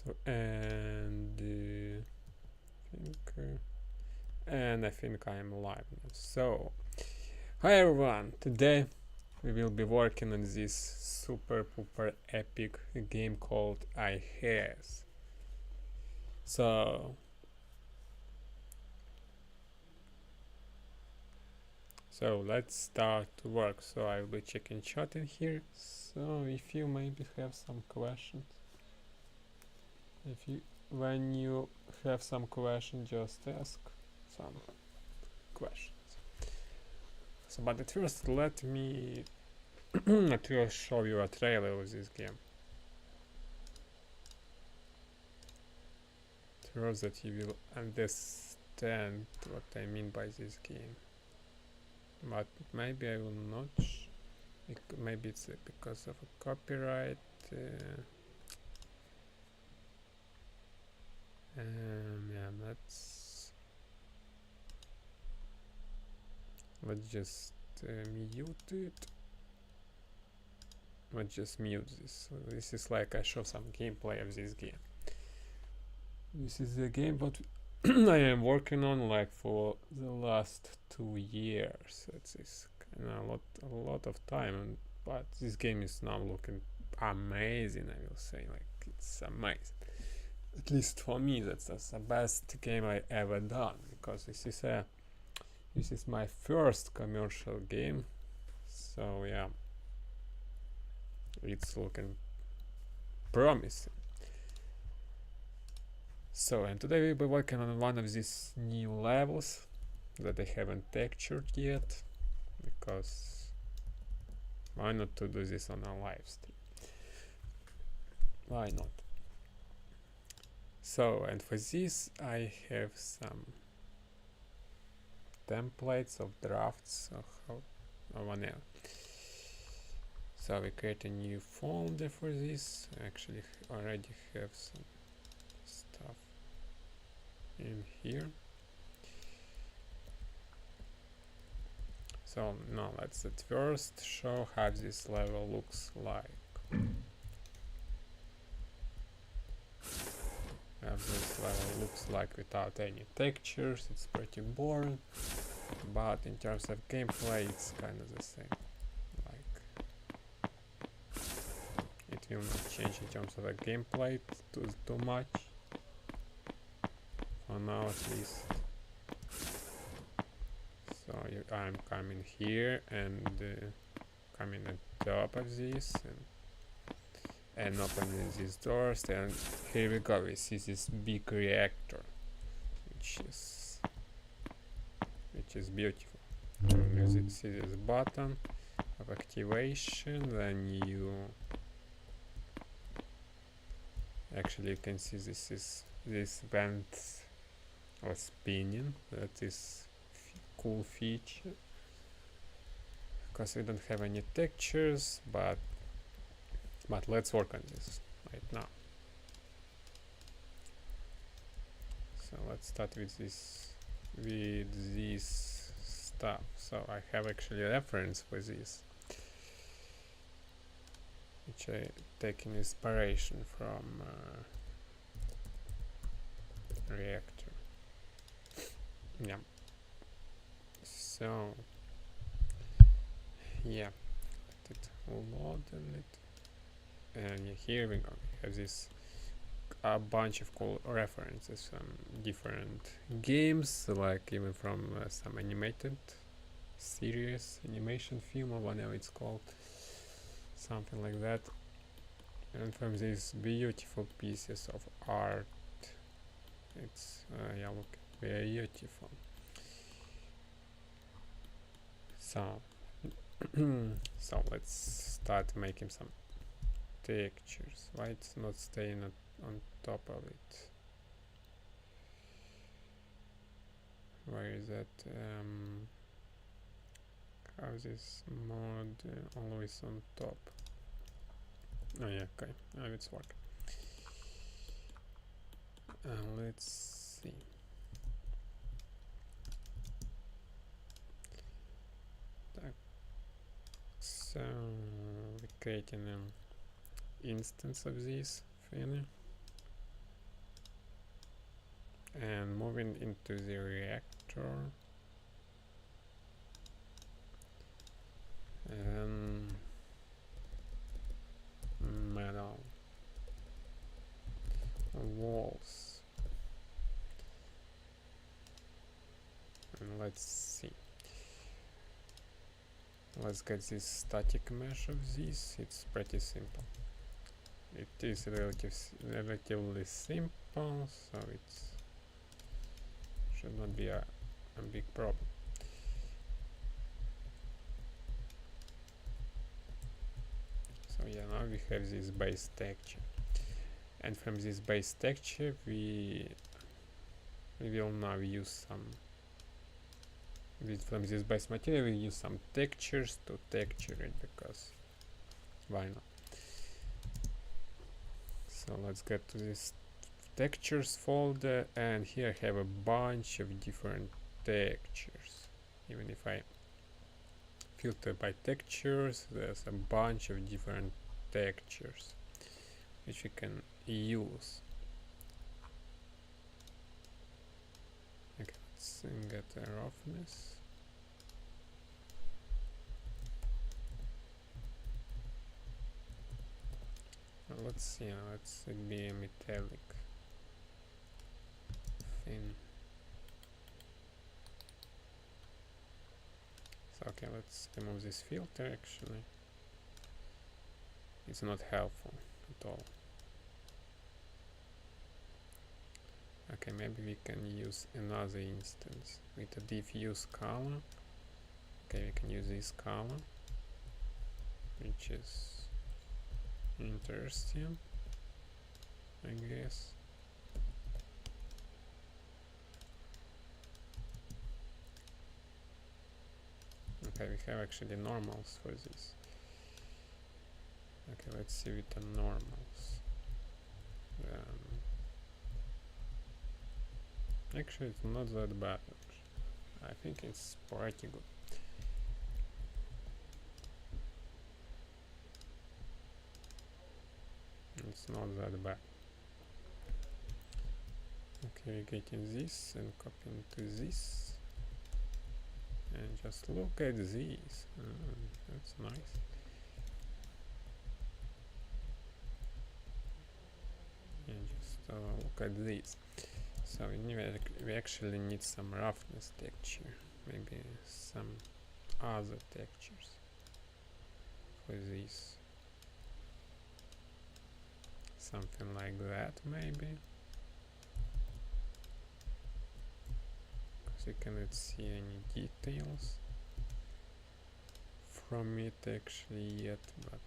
So and I think I'm live now. So hi everyone, today we will be working on this super pooper epic game called I Has. So let's start to work. So I will be checking chat in here. So if you maybe have some questions, when you have some question, just ask some questions. So but at first let me show you a trailer of this game. Trust that you will understand what I mean by this game. But maybe I will not. Maybe it's because of a copyright. Yeah, let's just mute it. Let's just mute this. So this is like I show some gameplay of this game. This is the game what I am working on like for the last 2 years. It's kind of a lot of time, but this game is now looking amazing. I will say, like, it's amazing. At least for me, that's the best game I ever done, because this is my first commercial game. So yeah, it's looking promising. So, and today we'll be working on one of these new levels that I haven't textured yet, because why not to do this on a live stream? Why not? So, and for this I have some templates of drafts of whatever. So we create a new folder for this. I actually already have some stuff in here. So now let's at first show how this level looks like. How this level looks like without any textures. It's pretty boring, but in terms of gameplay it's kind of the same. Like, it will not change in terms of a gameplay too much. For now at least. So I'm coming here and coming at the top of this and opening these doors, and here we go. We see this big reactor, which is beautiful. You see this button of activation, then you actually can see this vent or spinning. That is cool feature, because we don't have any textures, but let's work on this right now. So let's start with this stuff. So I have actually a reference for this, which I taken inspiration from reactor. Yeah. So yeah, let it load in it. And here we go. We have this a bunch of cool references from different games, like even from some animated series, animation film, or whatever it's called, something like that. And from these beautiful pieces of art, it's yeah, look, very beautiful. So so let's start making some textures. Why it's not staying on top of it? Where is that? How is this mod always on top? Oh yeah, okay, now it's working. Let's see. So we're creating an instance of this thing. And moving into the reactor. Metal walls, and let's see, let's get this static mesh of this. It's pretty simple. It is relatively simple, so it should not be a big problem. So yeah, now we have this base texture, and from this base texture we will now use some, from this base material we use some textures to texture it, because why not? So let's get to this textures folder, and here I have a bunch of different textures. Even if I filter by textures, there's a bunch of different textures which we can use. Okay, let's get a roughness. Let's see, let's be a metallic thin. So okay, let's remove this filter. Actually, it's not helpful at all. Okay, maybe we can use another instance with a diffuse color. Okay, we can use this color, which is interesting, I guess. Okay, we have actually normals for this. Okay, let's see with the normals. Actually, it's not that bad. I think it's pretty good. It's not that bad. Okay, getting this and copying to this, and just look at these. That's nice. And just look at this. So we actually need some roughness texture, maybe some other textures for this. Something like that, maybe. Because you cannot see any details from it actually yet, but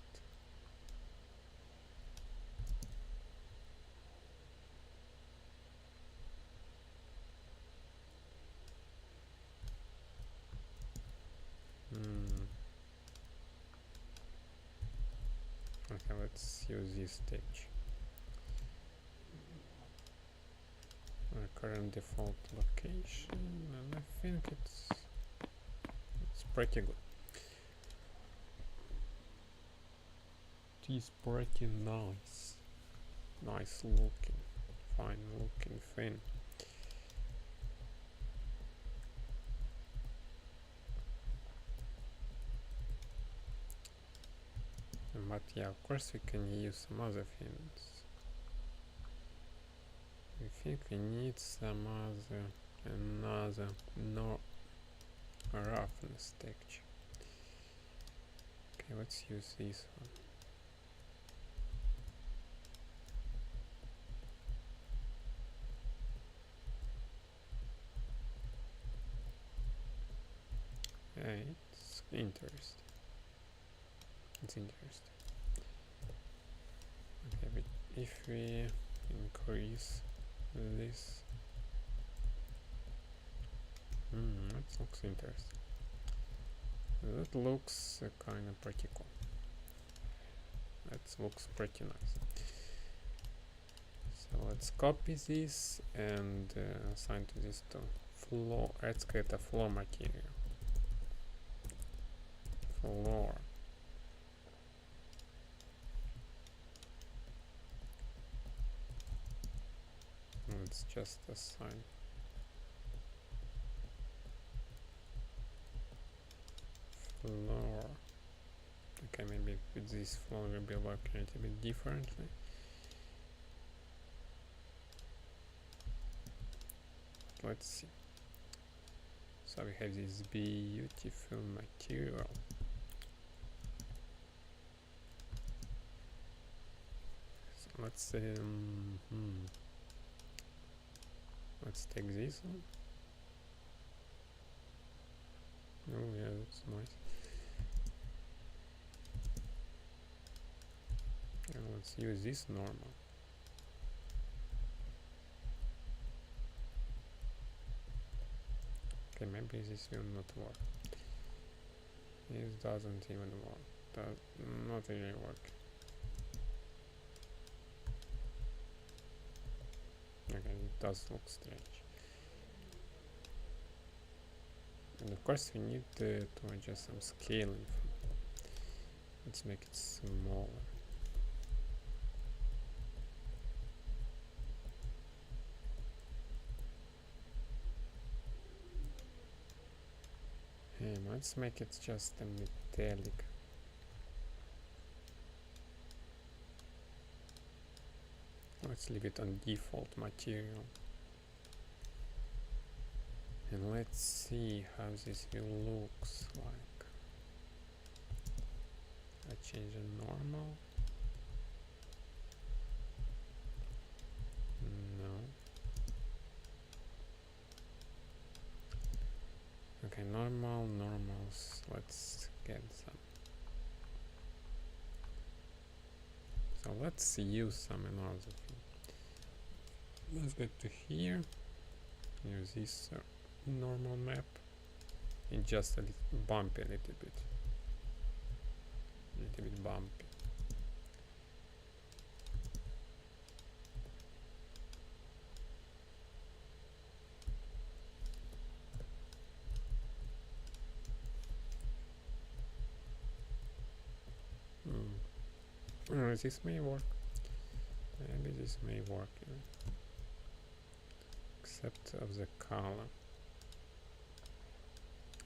okay, let's use this texture. Current default location, and I think it's pretty good. It is pretty nice. Nice looking, fine looking thing. But yeah, of course we can use some other things. I think we need some another roughness texture. Okay, let's use this one. Yeah, it's interesting. It's interesting. Okay, but if we increase this, that looks interesting. That looks kind of pretty cool. That looks pretty nice. So let's copy this and assign to this to floor. Let's create a floor material. Floor. let's just assign floor. Okay, maybe with this floor will be working a little bit differently. Let's see. So we have this beautiful material. So let's let's take this one. Oh yeah, that's nice. And let's use this normal. Okay, maybe this will not work. This doesn't even work. Does not really work. Okay, it does look strange. And of course we need to adjust some scaling. Let's make it smaller. Let's make it just a metallic. Let's leave it on default material. And let's see how this will looks like. I change a normal. No. Okay, normals. Let's get some. So let's use some another thing. Let's get to here. Use this normal map. And just bumpy a little bit. A little bit bumpy. This may work. Maybe this may work, except of the color.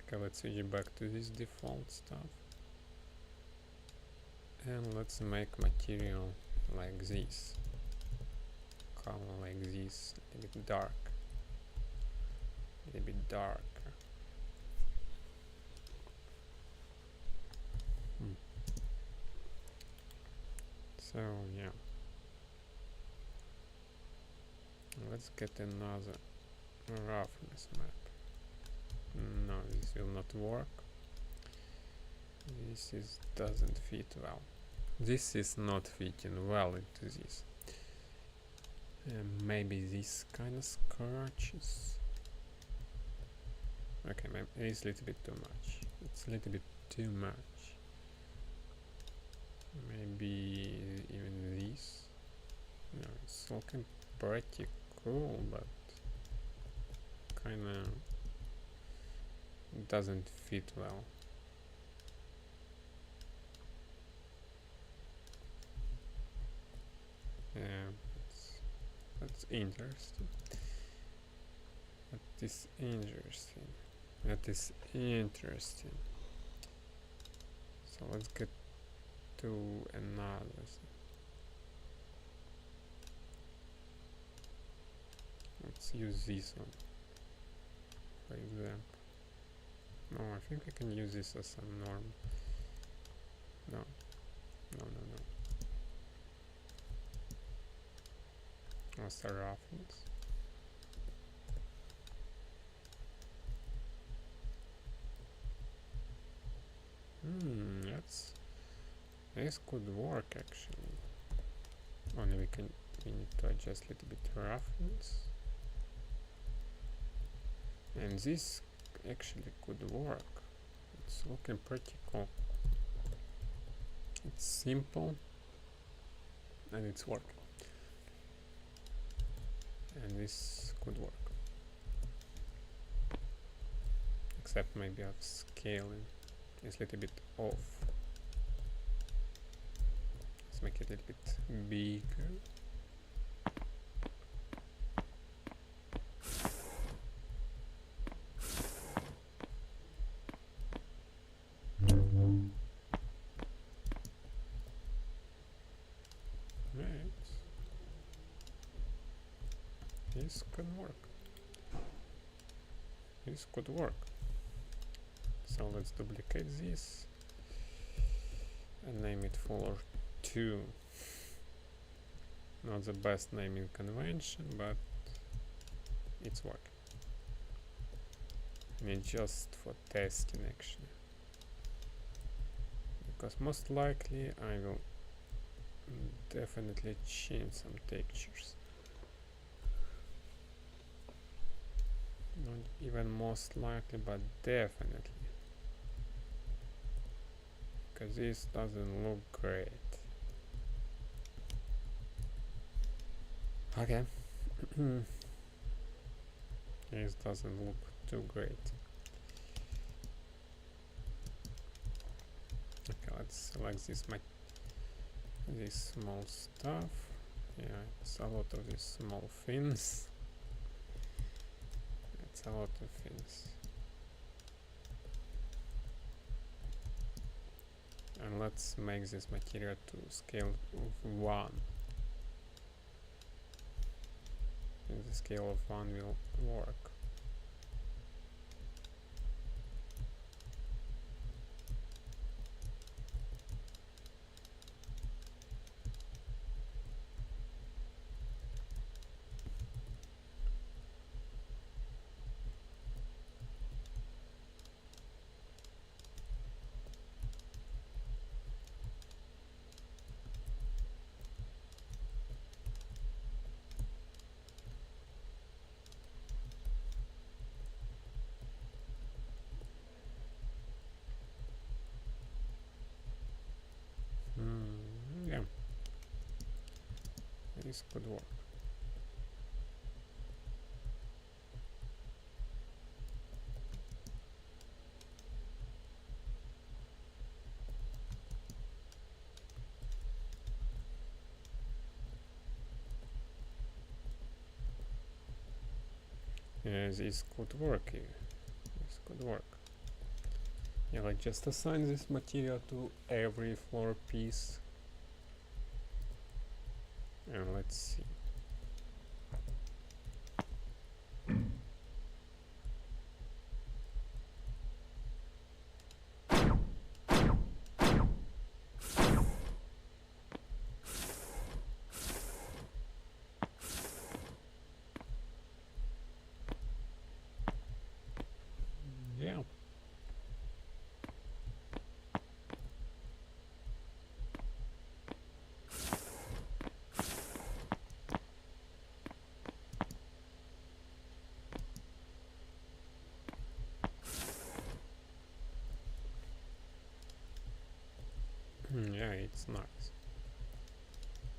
Okay, let's switch back to this default stuff. And let's make material like this. Color like this, a little bit dark. A little bit darker. So yeah, let's get another roughness map. No, this will not work. This doesn't fit well. This is not fitting well into this. Maybe this kind of scratches. Okay, maybe it's a little bit too much. It's a little bit too much. Maybe even this. No, it's looking pretty cool, but kinda doesn't fit well. Yeah, that's interesting. That is interesting. That is interesting. So let's get to another thing. Let's use this one, for example. No, I think I can use this as a norm. No. As a roughness. This could work actually. Only we need to adjust a little bit roughness. And this actually could work. It's looking pretty cool. It's simple and it's working. And this could work. Except maybe of scaling is a little bit off. Let's make it a little bit bigger. Right. This could work. This could work. So let's duplicate this and name it floor 2. Not the best naming convention, but it's working. I mean, just for testing actually. Because most likely I will definitely change some textures. Not even most likely, but definitely. Because this doesn't look great. Okay. This doesn't look too great. Okay, let's select this small stuff. Yeah, it's a lot of these small things. It's a lot of things. And let's make this material to scale of 1. And the scale of 1 will work. Yeah, this could work. Yeah, this could work here. This could work. Yeah, like just assign this material to every floor piece. And let's see. Yeah. Yeah, it's nice.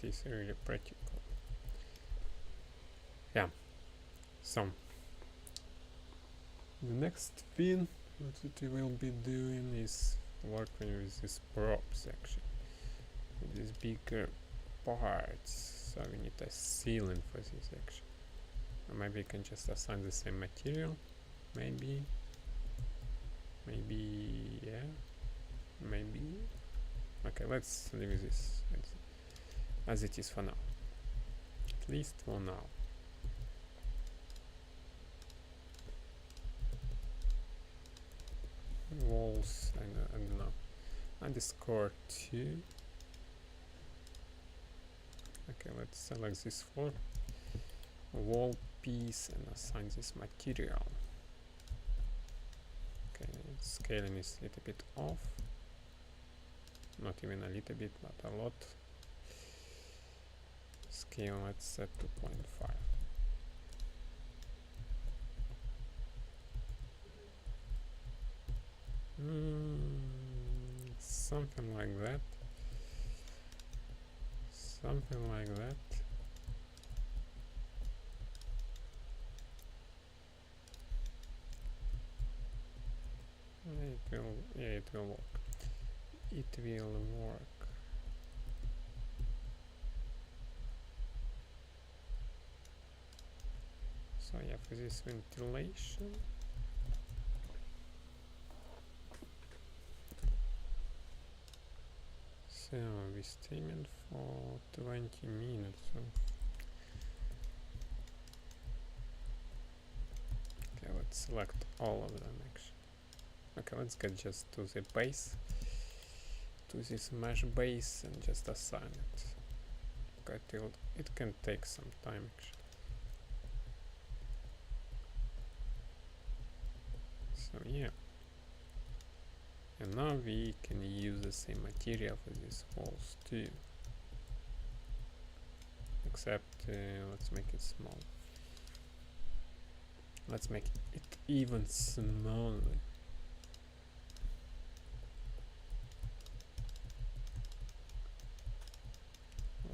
It is really practical. Yeah. So the next thing that we will be doing is working with this prop section. With these bigger parts. So we need a ceiling for this section. Or maybe we can just assign the same material. Maybe, yeah, maybe. Okay, let's leave this as it is for now. At least for now. Walls, I don't know. Underscore 2. Okay, let's select this floor. Wall piece and assign this material. Okay, scaling is a little bit off. Not even a little bit, but a lot. Scale, let's set to 0.5. Something like that. Something like that. It will work. It will work. So yeah, for this ventilation, So we streamed for 20 minutes. So okay, let's select all of them actually. Okay, let's get just to the base, to this mesh base, and just assign it. Okay, it can take some time actually. So yeah, and now we can use the same material for these walls too, except let's make it small. Let's make it even smaller.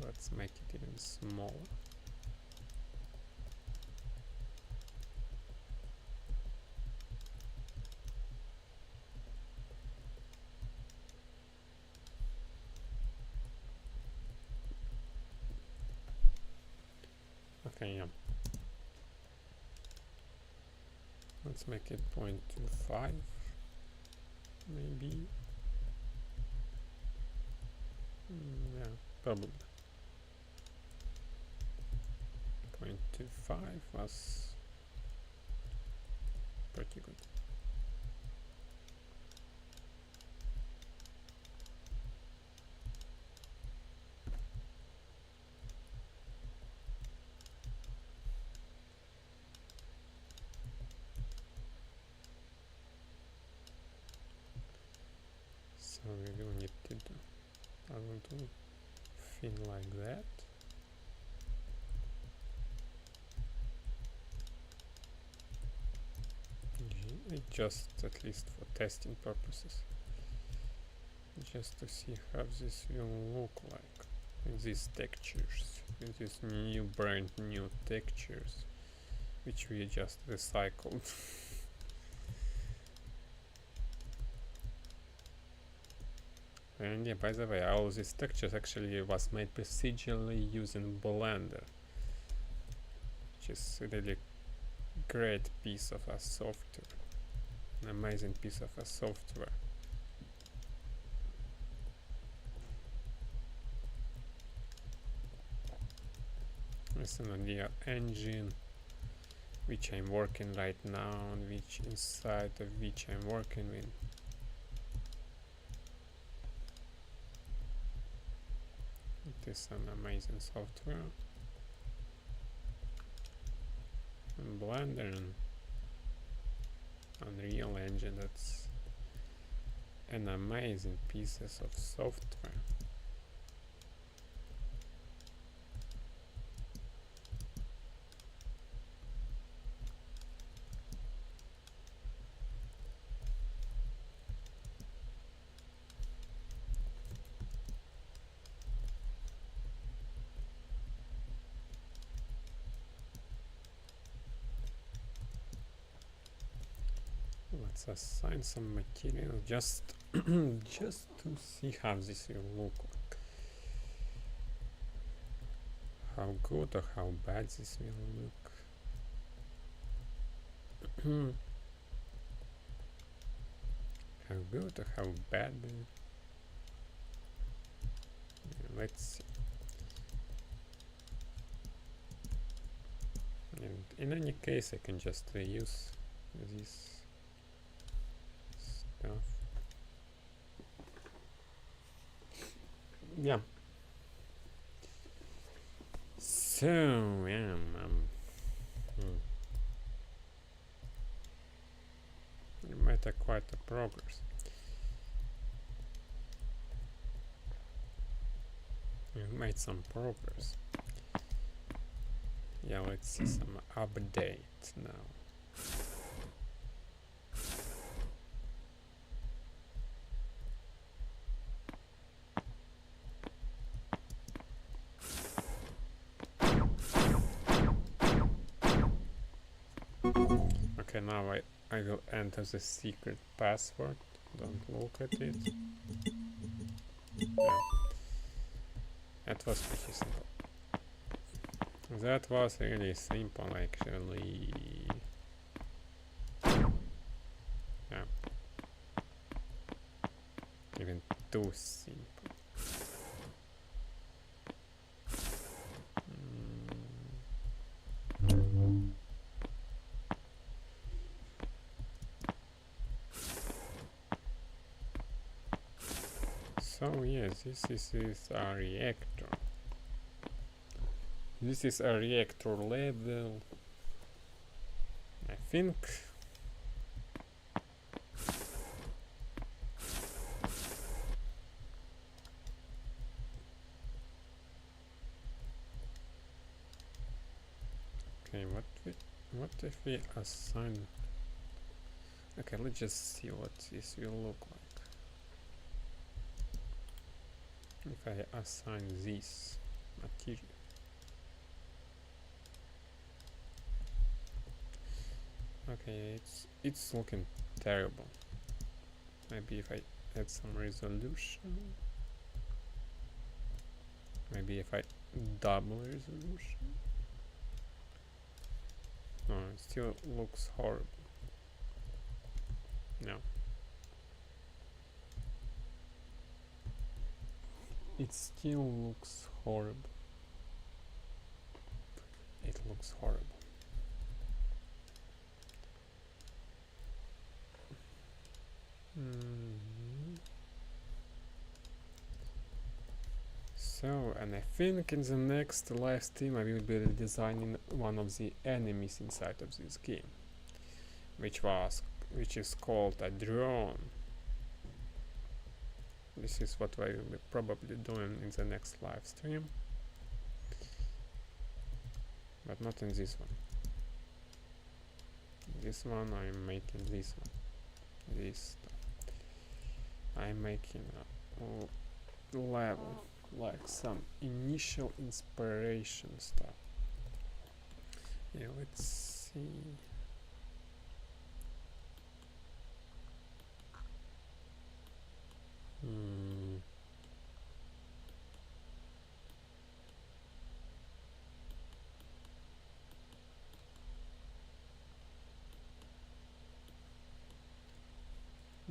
Let's make it even smaller. Okay, yeah. Let's make it 0.25, maybe. Yeah, probably. 0.25 was pretty good. So we will need to do a little thing like that. Just at least for testing purposes, just to see how this will look like in these textures, in these brand new textures, which we just recycled. And yeah, by the way, all these textures actually was made procedurally using Blender, which is a really great piece of a software, an amazing piece of a software. It's an Unreal engine which I'm working right now, and which inside of which I'm working with. It is an amazing software. And Blender and Unreal Engine, that's an amazing pieces of software. Let's assign some material just just to see how this will look like. How good or how bad this will look. How good or how bad. Yeah, let's see. And in any case, I can just reuse this stuff. Yeah. So yeah, we made quite a progress. We made some progress. Yeah, let's see some update now. Okay, now I will enter the secret password. Don't look at it. Yeah. That was pretty simple. That was really simple actually. Yeah. Even too simple. So yes, this is a reactor. This is a reactor level, I think. Okay, what if we assign? Okay, let's just see what this will look like if I assign this material. Okay, it's looking terrible. Maybe if I add some resolution. Maybe if I double resolution. No, it still looks horrible. No. It still looks horrible. It looks horrible. So, and I think in the next live stream I will be redesigning one of the enemies inside of this game, which is called a drone. This is what I will be probably doing in the next live stream, but not in this one. This one I'm making this one. This stuff. I'm making a level, like some initial inspiration stuff. Yeah, let's see.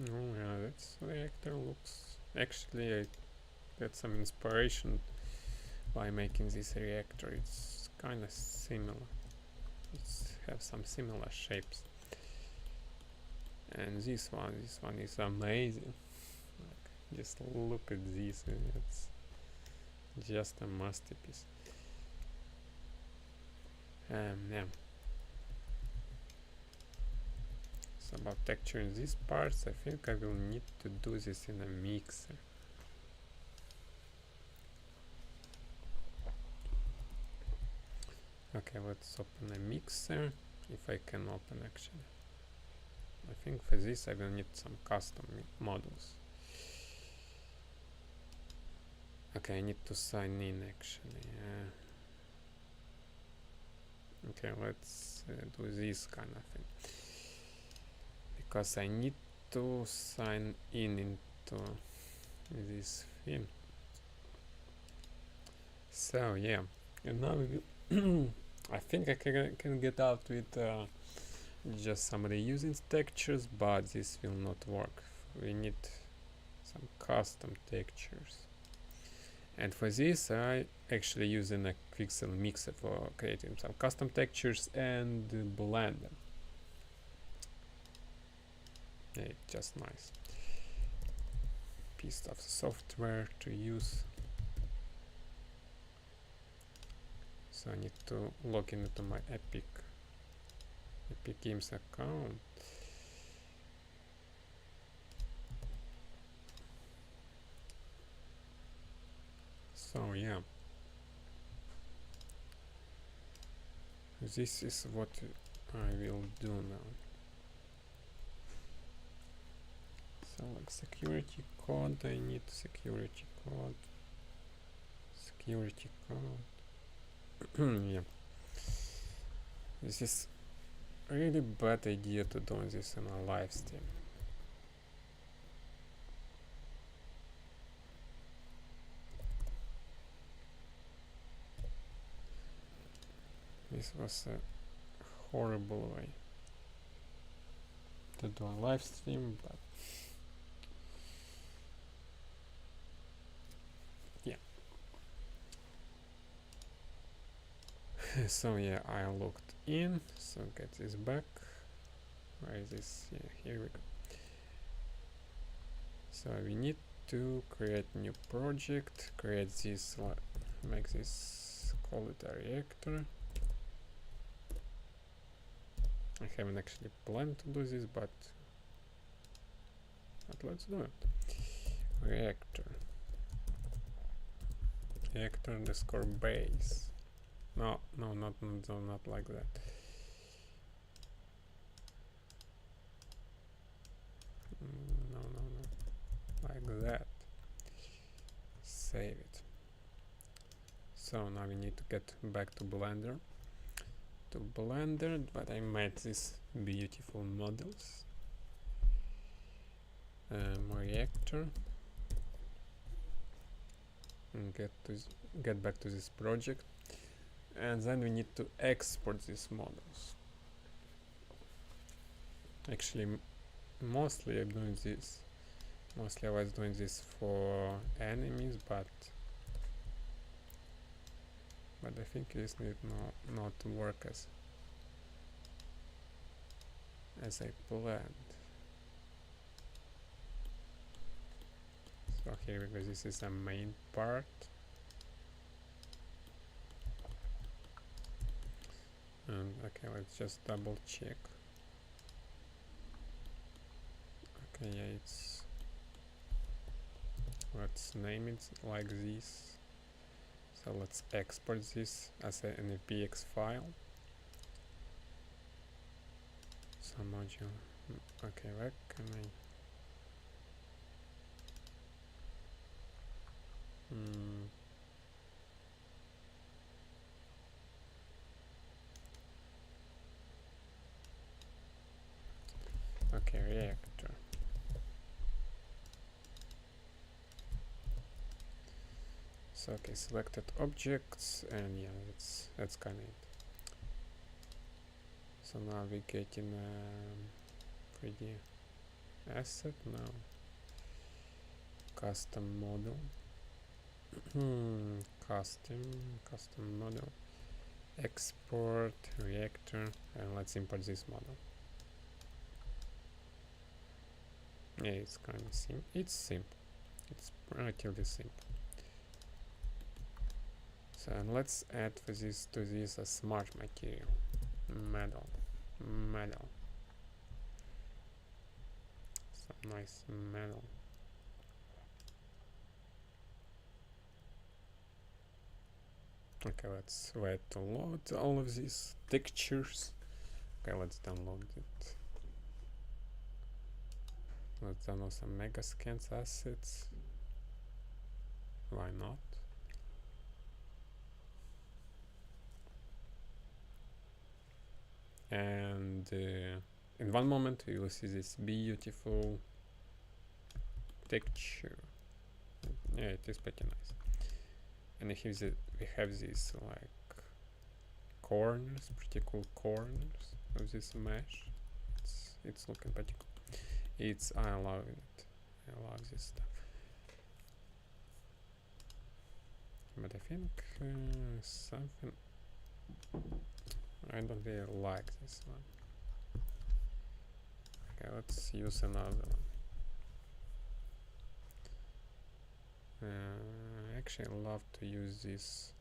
Oh yeah, this reactor looks... Actually, I got some inspiration by making this reactor. It's kind of similar. It has some similar shapes. And this one is amazing. Like, just look at this, it's just a masterpiece. Yeah. So about texturing these parts, I think I will need to do this in a mixer. Okay, let's open a mixer, if I can open actually. I think for this I will need some custom models. Okay, I need to sign in actually. Okay, let's do this kind of thing. Because I need to sign in into this thing. So yeah, and now we will I think I can get out with just some reusing textures, but this will not work. We need some custom textures. And for this I actually using a pixel mixer for creating some custom textures and blend them. Yeah, it's just nice piece of software to use. So I need to log into my Epic Games account. So yeah, this is what I will do now. So like security code, I need security code. Yeah, this is really bad idea to do this in a live stream. This was a horrible way to do a live stream, but yeah. So yeah, I logged in, so get this back. Where is this? Yeah, here we go. So we need to create new project, create this, make this, call it a reactor. I haven't actually planned to do this, but let's do it. Reactor underscore base. No, not like that. No, like that. Save it. So now we need to get back to Blender. But I made these beautiful models. Reactor. And get back to this project, and then we need to export these models. Actually, mostly I'm doing this. Mostly I was doing this for enemies, but I think this need not to work as I planned. So here we go. This is a main part. And okay, let's just double check. Okay, yeah, let's name it like this. So let's export this as an FBX file. Some module. Okay, where can I? Okay, reactor. So okay, selected objects, and yeah, that's kind of it. So now we get in a 3D asset now. Custom model. Custom model. Export reactor, and let's import this model. Yeah, it's kind of simple. It's simple. It's relatively simple. So and let's add to this a smart material. Metal. Some nice metal. Okay, let's wait to load all of these textures. Okay, let's download it. Let's download some Megascans assets. Why not? And in one moment you will see this beautiful texture. Yeah, it is pretty nice. And we have these like corners, pretty cool corners of this mesh. It's looking pretty cool. I love it. I love this stuff. But I think something I don't really like this one. Okay, let's use another one. I actually love to use this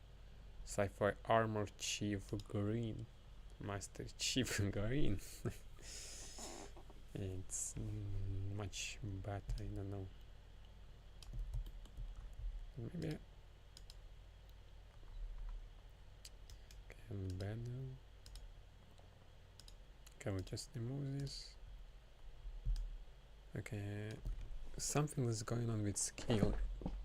Sci-Fi Armor Chief Green. Master Chief Green. It's much better, I don't know. Maybe can better. Can we just remove this? Okay, something is going on with scale.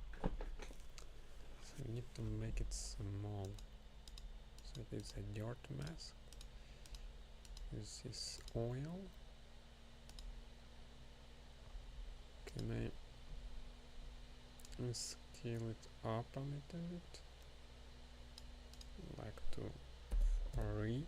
So we need to make it small. So it's a dirt mask. Use this oil. Can I scale it up a little bit? Like to 3.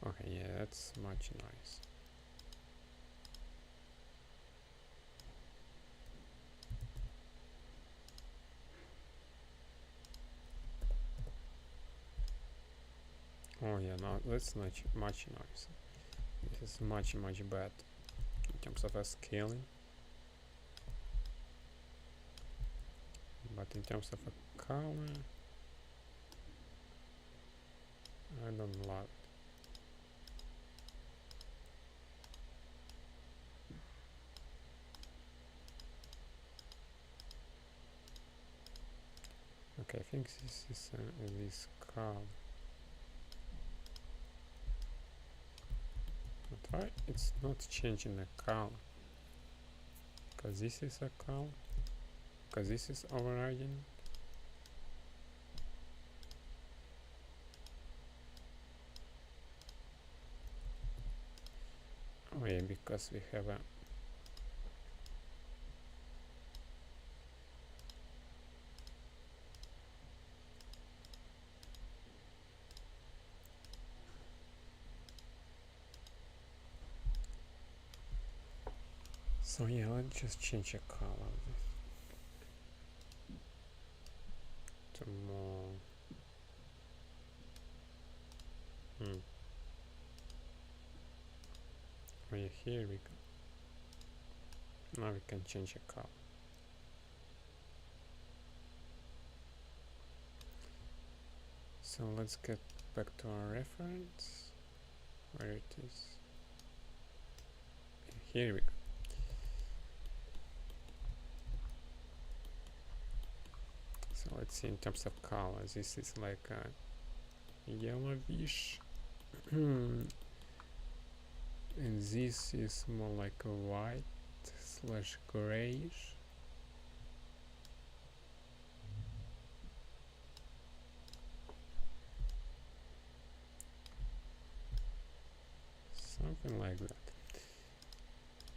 Okay, yeah, that's much nice. Oh yeah, no, that's not much noise. This is much bad in terms of scaling. But in terms of a color, I don't love it. Okay, I think this is this color. But why it's not changing the color? Because this is a color. Because this is overriding. Oh yeah, because we have a so yeah, let's just change the color of this to more. Oh yeah, here we go. Now we can change the color. So let's get back to our reference. Where it is. Here we go. So let's see in terms of color. This is like a yellowish. And this is more like a white slash grayish. Something like that.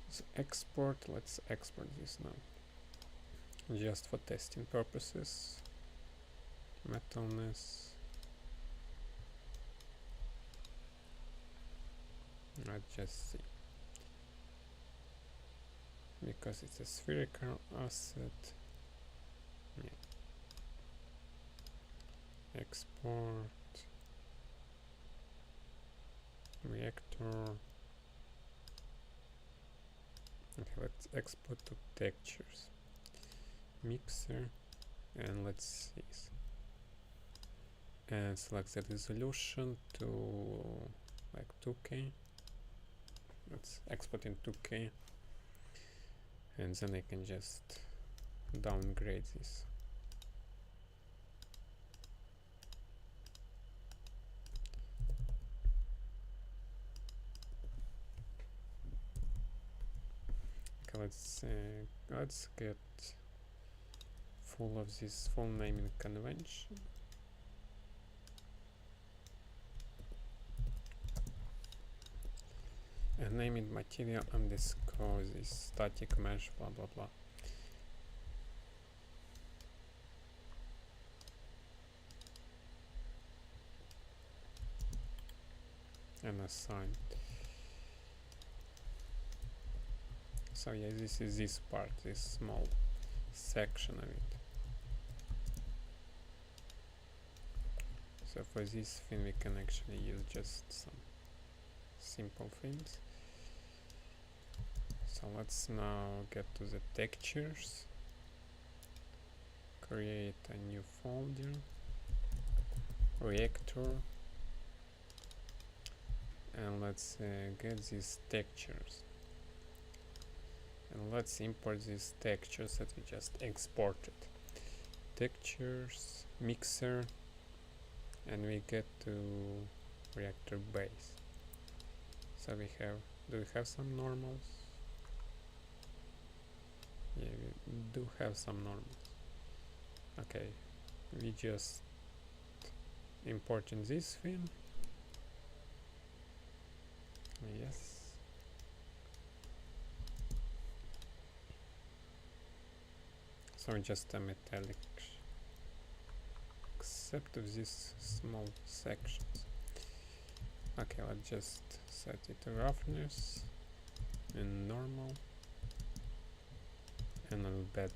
So export, let's export this now. Just for testing purposes. Metalness. Let's just see. Because it's a spherical asset. Yeah. Export. Reactor. Okay, let's export to textures. Mixer. And let's see. And select the resolution to like 2K. Let's export in 2K. And then I can just downgrade this. Okay, let's get full of this full naming convention. And naming material underscore this static mesh blah blah blah. And assign. So yeah, this is this part, this small section of it. So for this thing we can actually use just some simple things. So let's now get to the textures. Create a new folder. Reactor. And let's get these textures. And let's import these textures that we just exported. Textures, mixer, and we get to reactor base. So we have, do we have some normals? Yeah, we do have some normals. Okay, we just importing this thing. Yes. So just a metallic except of these small sections. Okay, let's just set it to roughness and normal and albedo.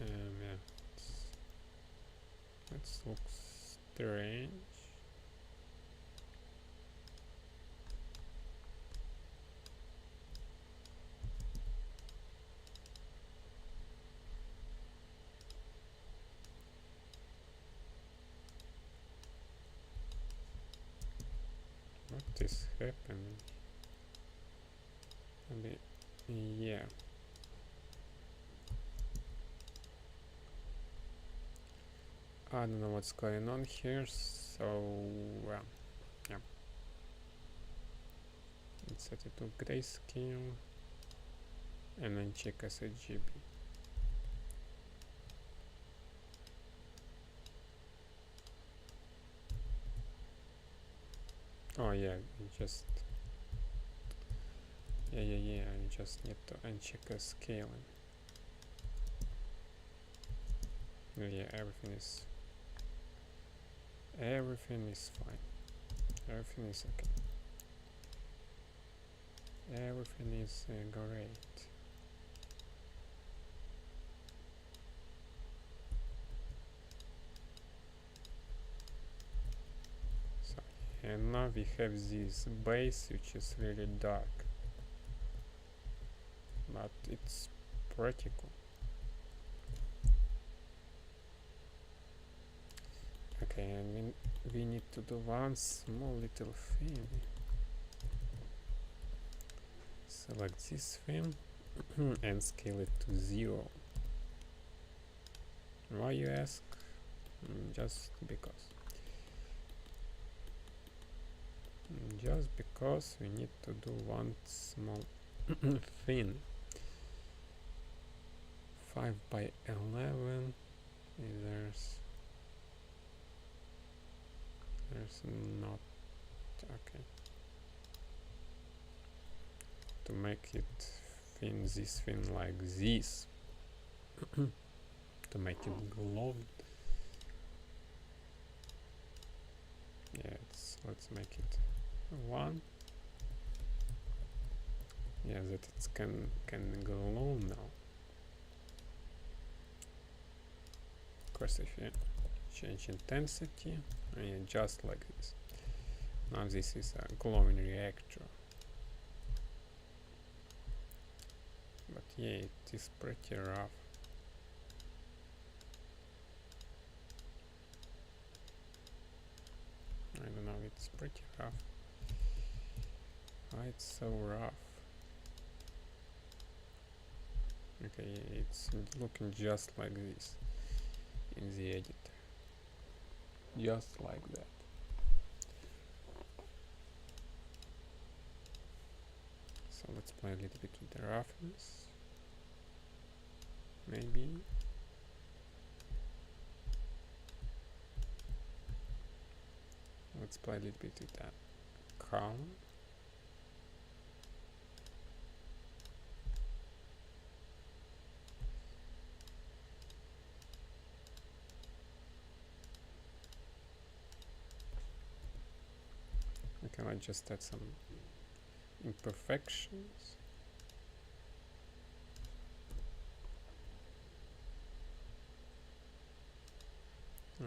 Yeah, that looks strange. What is happening? Maybe, yeah. I don't know what's going on here, so yeah. Let's set it to grayscale and then check sRGB. Oh yeah, I just need to uncheck scaling. Yeah, everything is fine. Everything is okay. Everything is great. So, and now we have this base which is really dark, but it's pretty cool. Okay, and we need to do one small little thing. Select this thing and scale it to 0. Why, you ask? Just because. Just because we need to do one small thing. 5 by 11. There's not. Okay. To make it this thing like this. To make it glow. Yeah, let's make it 1. Yeah, that it can glow now. Of course, if you change intensity, yeah, just like this. Now this is a glowing reactor. But yeah, it is pretty rough. I don't know, it's pretty rough. Why it's so rough? Okay, it's looking just like this in the editor. Just like that. So let's play a little bit with the roughness. Maybe. Let's play a little bit with that color. Okay, let's just add some imperfections.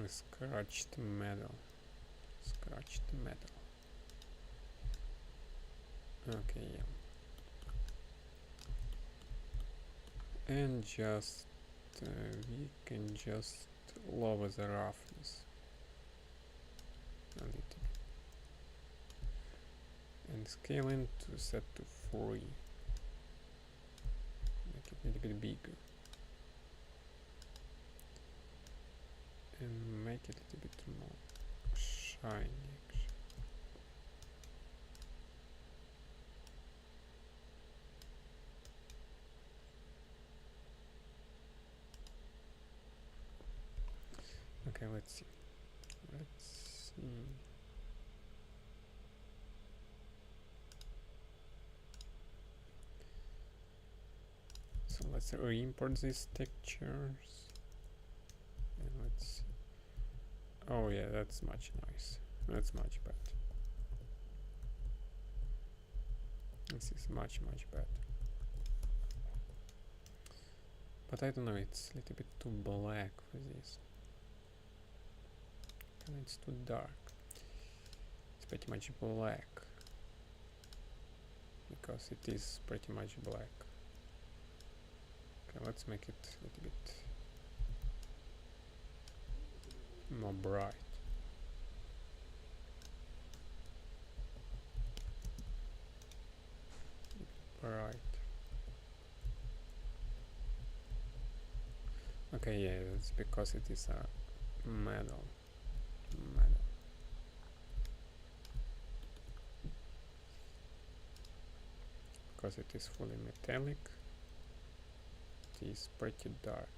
Scratched metal. Okay, yeah. And just we can just lower the roughness a little bit and scaling to set to 3. Make it a little bit bigger and make it a little bit more shiny. Okay, let's see. So let's re-import these textures. And let's see. Oh yeah, that's much nice. That's much better. This is much better. But I don't know, it's a little bit too black for this. And it's too dark. It's pretty much black. Because it is pretty much black. Okay, let's make it a little bit more bright. Bright. Okay, yeah, it's because it is a metal. Because it is fully metallic, it is pretty dark.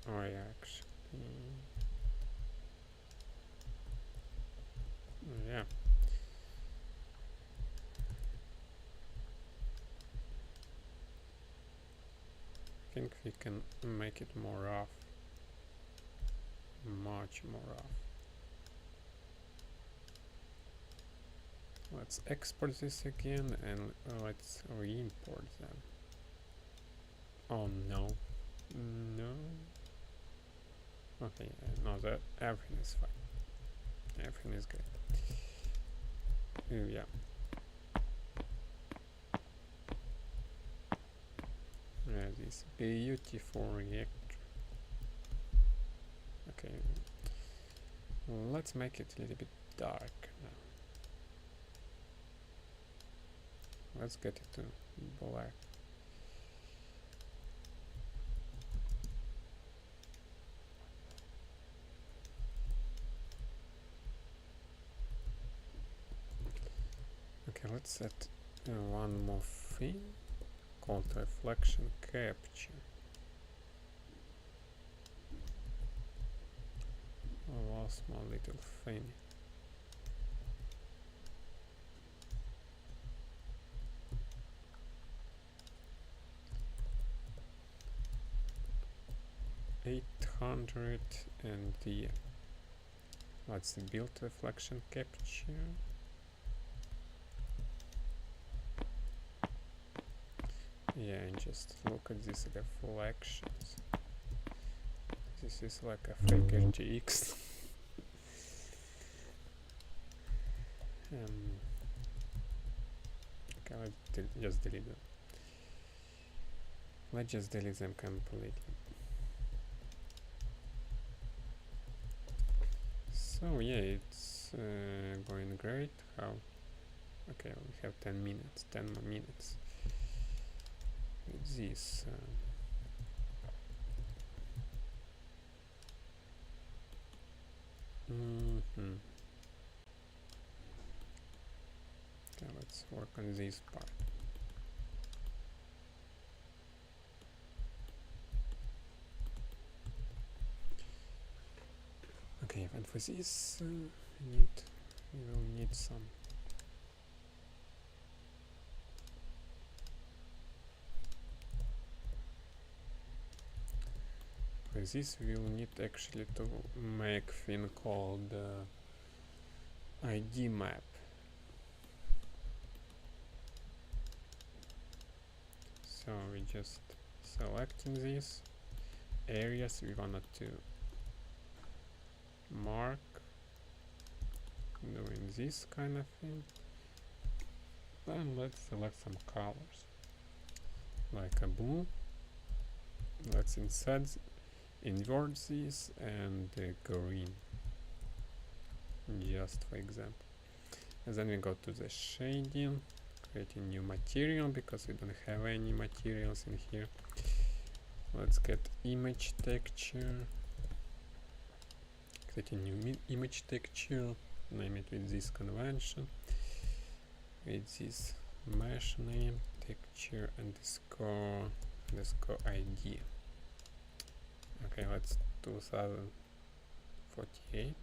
Oh yeah, actually, yeah. I think we can make it more rough, much more rough. Let's export this again and let's re-import them. Oh no, no. Okay, no, that everything is fine. Everything is great. Yeah. This beautiful reactor. Okay, let's make it a little bit dark now. Let's get it to black. Okay, let's set one more thing called reflection capture. One small little thing. $800 and the let's build reflection capture. Yeah, and just look at these reflections. This is like a fake RTX. Okay, let's just delete them. Let's just delete them completely. So yeah, it's going great. How? Okay, we have 10 minutes, 10 more minutes. With this. Okay, let's work on this part. Okay, and for this we will need some for this we will need actually to make thing called ID map. So we just selecting these areas we wanted to mark, doing this kind of thing, and let's select some colors like a blue. Let's invert this and green, just for example. And then we go to the shading, creating new material because we don't have any materials in here. Let's get image texture, create a new image texture, name it with this convention, with this mesh name, texture underscore ID. Okay, let's 2048.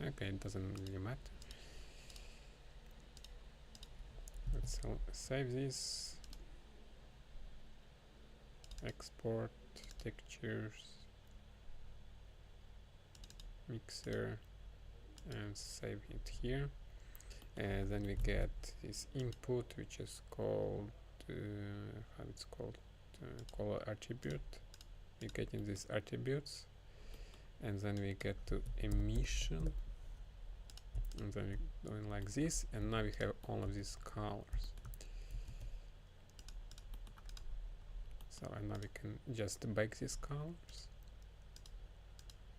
Okay, it doesn't really matter. Let's save this, export textures, mixer and save it here. And then we get this input, which is called how it's called, color attribute. We get in these attributes, and then we get to emission, and then we're doing like this, and now we have all of these colors. So and now we can just bake these colors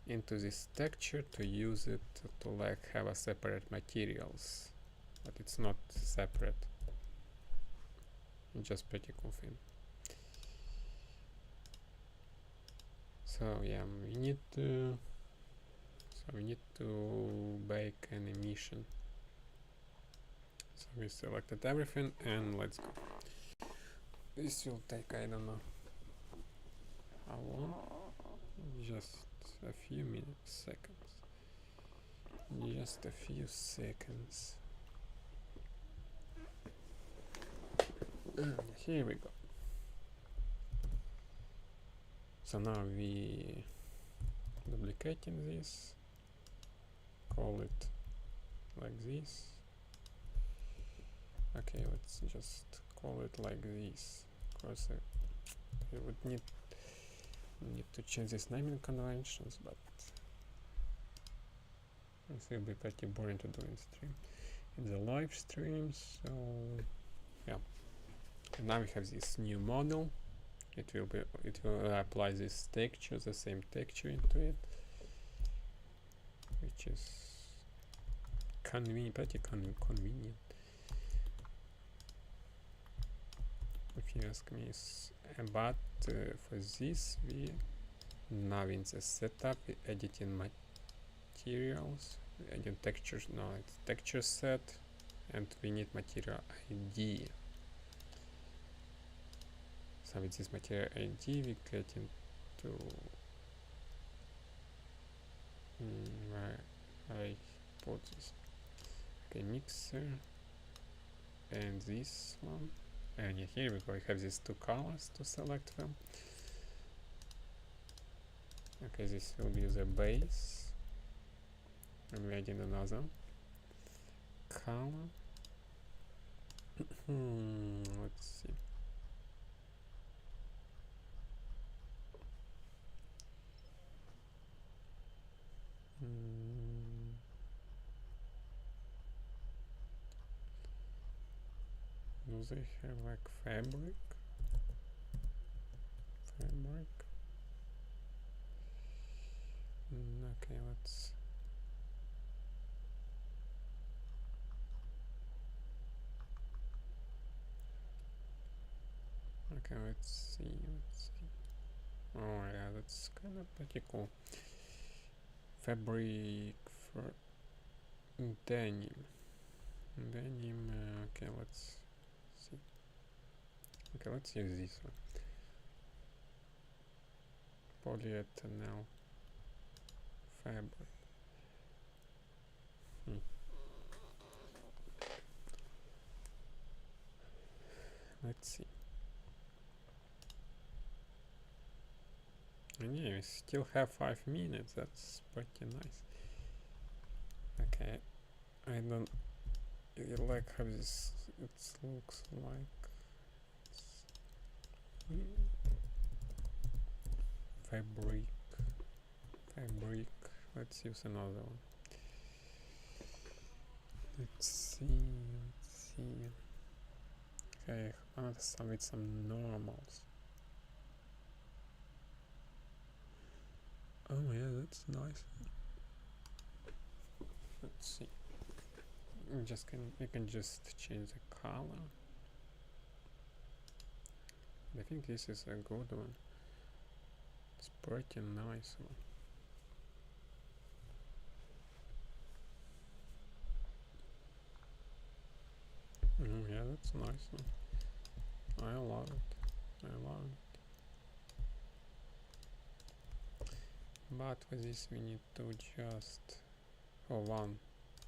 into this texture to use it to like have a separate materials, but it's not separate. It's just pretty cool thing. So yeah, we need to bake an emission. So we selected everything and let's go. This will take, I don't know how long, just a few seconds. Just a few seconds. Here we go. So now we duplicating this, call it like this. Okay, let's just call it like this. Of course, we would need to change these naming conventions, but this will be pretty boring to do in stream, in the live stream. So yeah, and now we have this new model. It will apply this texture, the same texture into it, which is pretty convenient. If you ask me, but for this we now in the setup we editing materials, we edit textures. No, it's texture set, and we need material ID. So with this material ID we get into where I put this. Okay, mixer and this one. And yeah, here we go, we have these two colors to select them. Okay, this will be the base. And we're adding another color. Let's see. Do they have like fabric? Okay, let's. Okay, let's see. Oh yeah, that's kind of pretty cool. Fabric for denim. Okay, let's see. Okay, let's use this one. Polyethanol fabric. Let's see. And yeah, we still have 5 minutes. That's pretty nice. Okay, I don't like how this looks like. Fabric. Let's use another one. Let's see. Okay, with some normals. Oh yeah, that's nice. Let's see. We can just change the color. I think this is a good one. It's pretty nice one. Yeah, that's nice one. I love it. But for this we need to just for one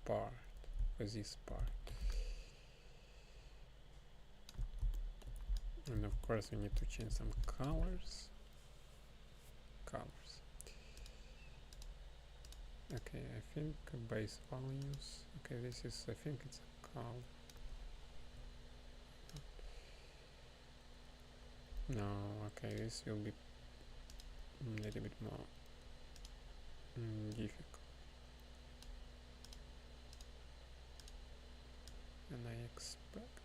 part, for this part. And of course we need to change some colors. Okay, I think base values. Okay, this is, I think it's a cow. No, okay, this will be a little bit more difficult than I expect.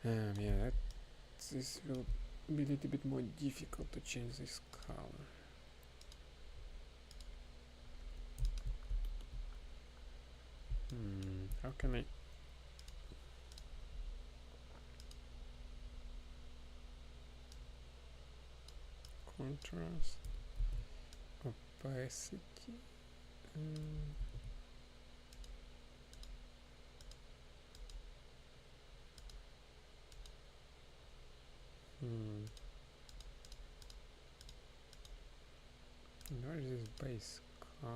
Yeah, this will be a little bit more difficult to change this color. How can I? Contrast, opacity. Where is this base color?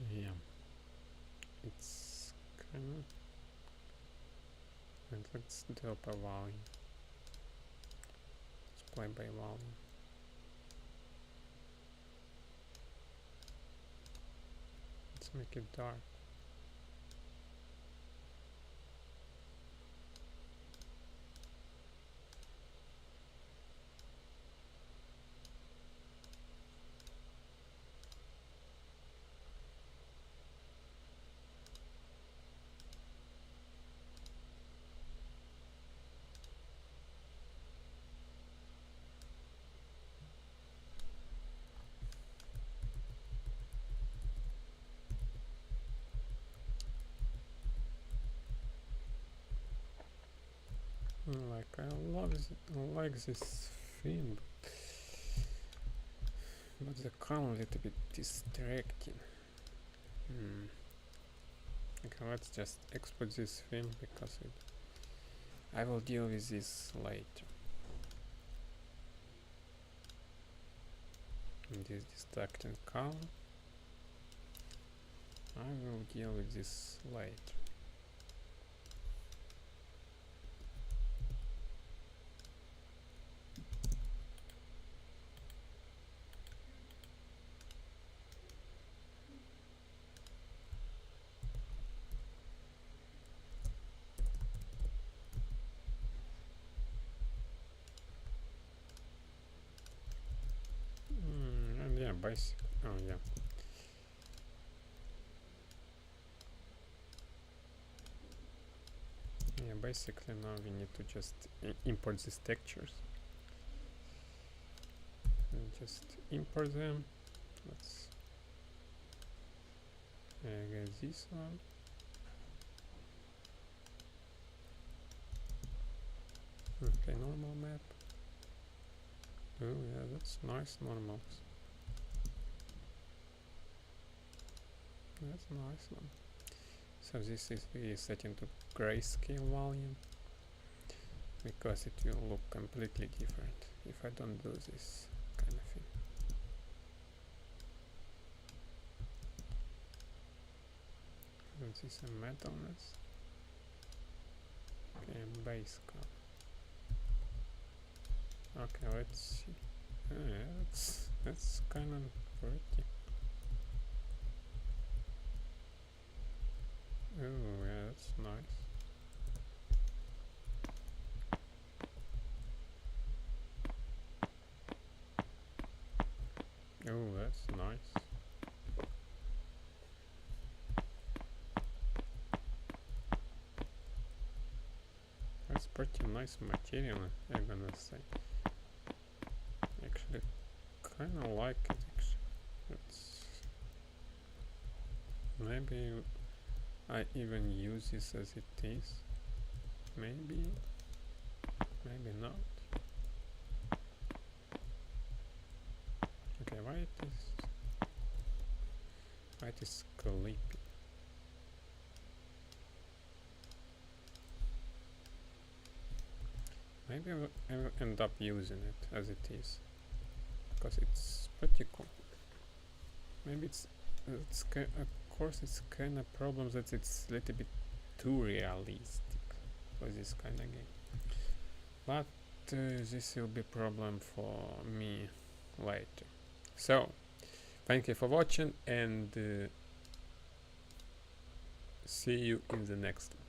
Yeah, it's kind of. And let's drop a volume. Let's play by volume. Let's make it dark. Like I like this theme, but the color is a little bit distracting. Okay, let's just export this theme because I will deal with this later. And this distracting color, I will deal with this later. And yeah, basic. Oh yeah. Yeah, basically now we need to just import these textures. And just import them. Let's get this one. Okay, normal map. Oh yeah, that's nice normals. That's a nice one. So this is we set into grayscale volume because it will look completely different if I don't do this kind of thing. And this is a metalness. Okay, base color. Okay, let's see. Yeah, that's kind of pretty. Oh yeah, that's nice. Oh, that's nice. That's pretty nice material, I'm gonna say. Actually, actually kind of like it. It's maybe I even use this as it is. Maybe not. Okay, why it is sleepy? Maybe I will end up using it as it is, because it's pretty cool. Maybe it's of course it's kind of problem that it's a little bit too realistic for this kind of game, but this will be problem for me later. So thank you for watching, and see you in the next one.